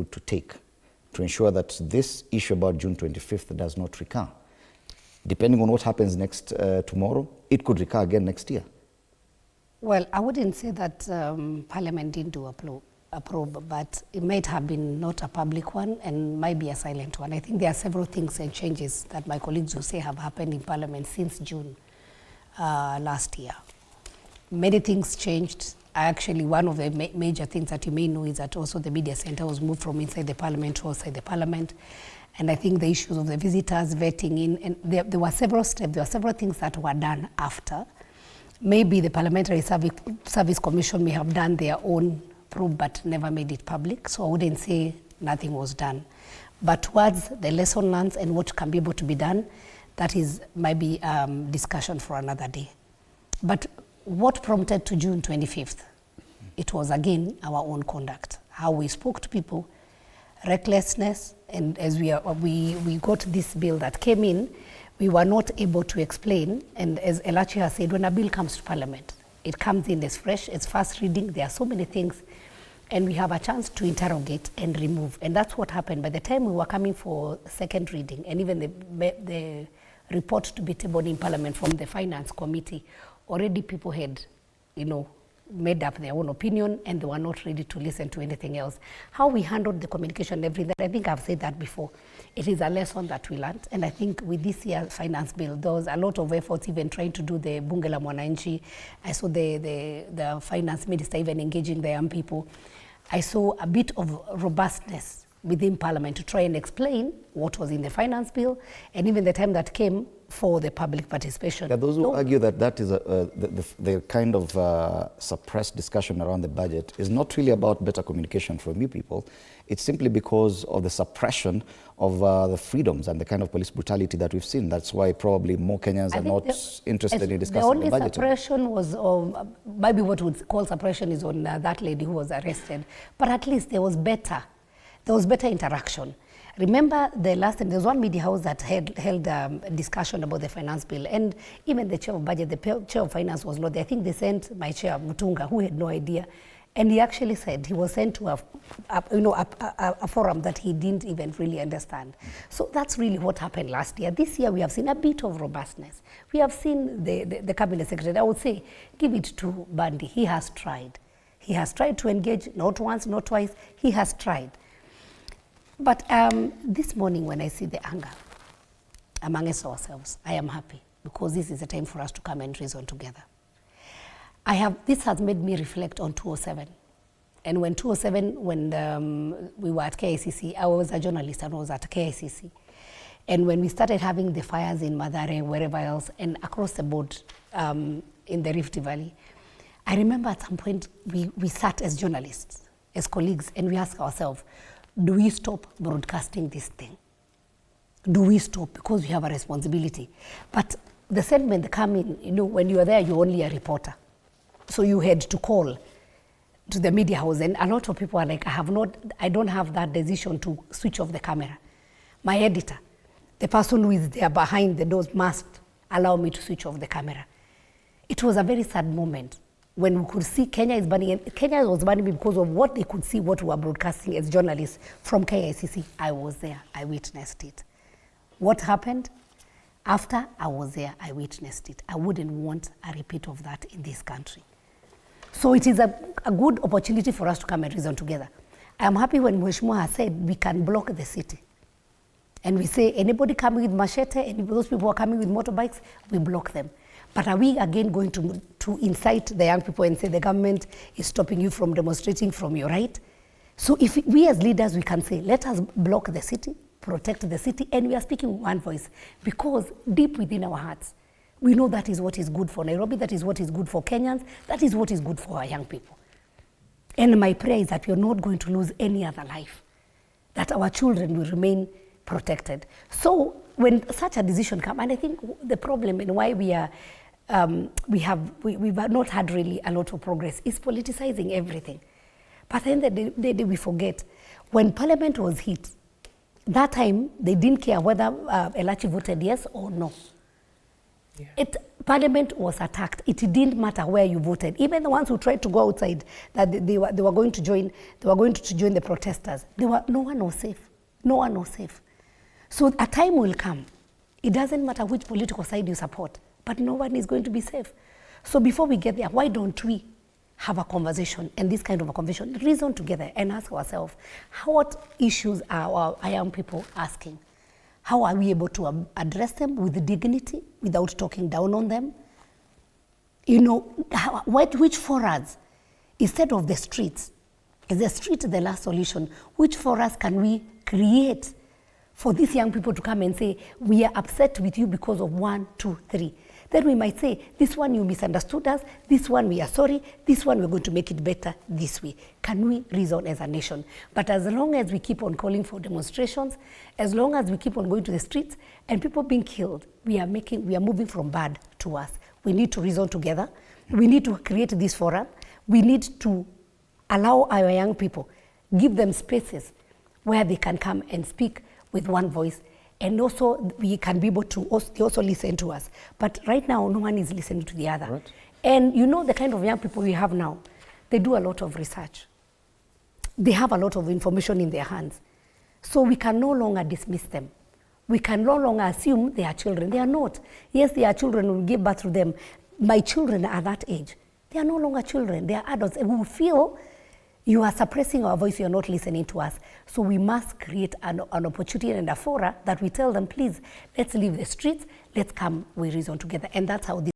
route to take to ensure that this issue about June 25th does not recur? Depending on what happens next tomorrow, it could recur again next year. Well, I wouldn't say that Parliament didn't do a probe, but it might have been not a public one and might be a silent one. I think there are several things and changes that my colleagues will say have happened in Parliament since June last year. Many things changed. Actually, one of the major things that you may know is that also the media center was moved from inside the Parliament to outside the Parliament. And I think the issues of the visitors vetting in, and there were several steps, there were several things that were done after. Maybe the Parliamentary Service Commission may have done their own probe but never made it public, so I wouldn't say nothing was done. But towards the lesson learned and what can be able to be done, that is maybe discussion for another day. But what prompted to June 25th? It was again our own conduct, how we spoke to people, recklessness, and as we got this bill that came in, we were not able to explain, and as Elachi has said, when a bill comes to Parliament, it comes in as fresh, it's first reading, there are so many things, and we have a chance to interrogate and remove, and that's what happened. By the time we were coming for second reading, and even the report to be tabled in Parliament from the Finance Committee, already people had, made up their own opinion and they were not ready to listen to anything else. How we handled the communication, everything, I think I've said that before. It is a lesson that we learned, and I think with this year's finance bill, there was a lot of efforts even trying to do the Bunge la Mwananchi. I saw the finance minister even engaging the young people. I saw a bit of robustness within Parliament to try and explain what was in the finance bill, and even the time that came for the public participation. Yeah, those who argue that that is the kind of suppressed discussion around the budget is not really about better communication from you people. It's simply because of the suppression of the freedoms and the kind of police brutality that we've seen. That's why probably more Kenyans are not interested in discussing the budget. The only suppression was, maybe what we would call suppression is on that lady who was arrested. But at least there was better interaction. Remember the last time, there was one media house that held a discussion about the finance bill, and even the chair of budget, the chair of finance was not there. I think they sent my chair, Mutunga, who had no idea. And he actually said he was sent to a forum that he didn't even really understand. So that's really what happened last year. This year we have seen a bit of robustness. We have seen the cabinet secretary, I would say, give it to Bandi. He has tried. He has tried to engage, not once, not twice. He has tried. But this morning when I see the anger amongst ourselves, I am happy because this is a time for us to come and reason together. This has made me reflect on 2007. And when 2007, when we were at KICC, I was a journalist and I was at KICC. And when we started having the fires in Mathare, wherever else, and across the board in the Rift Valley, I remember at some point we sat as journalists, as colleagues, and we asked ourselves, do we stop broadcasting this thing? Do we stop? Because we have a responsibility. But the sentiment that come in, when you are there, you're only a reporter. So you had to call to the media house, and a lot of people are like, I don't have that decision to switch off the camera. My editor, the person who is there behind the doors, must allow me to switch off the camera. It was a very sad moment when we could see Kenya is burning, and Kenya was burning because of what they could see, what we were broadcasting as journalists from KICC. I was there, I witnessed it. What happened? After I was there, I witnessed it. I wouldn't want a repeat of that in this country. So it is a good opportunity for us to come and reason together. I am happy when Mheshimiwa has said we can block the city. And we say anybody coming with machete, and those people who are coming with motorbikes, we block them. But are we again going to incite the young people and say the government is stopping you from demonstrating from your right? So if we as leaders, we can say, let us block the city, protect the city, and we are speaking with one voice, because deep within our hearts, we know that is what is good for Nairobi, that is what is good for Kenyans, that is what is good for our young people. And my prayer is that we are not going to lose any other life, that our children will remain protected. So when such a decision comes, and I think the problem and why we've not had really a lot of progress is politicizing everything. But then we forget, when Parliament was hit, that time they didn't care whether Elachi voted yes or no. Yeah. Parliament was attacked. It didn't matter where you voted. Even the ones who tried to go outside, that they were going to join the protesters. No one was safe. No one was safe. So a time will come. It doesn't matter which political side you support, but no one is going to be safe. So before we get there, why don't we have a conversation, and this kind of a conversation, reason together and ask ourselves, what issues are our young people asking? How are we able to address them with dignity without talking down on them? You know, which forums, instead of the streets, is the street the last solution? Which forums can we create for these young people to come and say, we are upset with you because of 1, 2, 3. Then we might say, this one you misunderstood us, this one we are sorry, this one we're going to make it better this way. Can we reason as a nation? But as long as we keep on calling for demonstrations, as long as we keep on going to the streets and people being killed, we are moving from bad to worse. We need to reason together. We need to create this forum. We need to allow our young people, give them spaces where they can come and speak with one voice. And also, we can be able to also listen to us. But right now, no one is listening to the other. Right. And you know the kind of young people we have now, they do a lot of research. They have a lot of information in their hands. So we can no longer dismiss them. We can no longer assume they are children. They are not. Yes, they are children, we give birth to them. My children are that age. They are no longer children, they are adults. And we feel you are suppressing our voice, you are not listening to us. So we must create an opportunity and a fora that we tell them, please, let's leave the streets, let's come, we reason together. And that's how this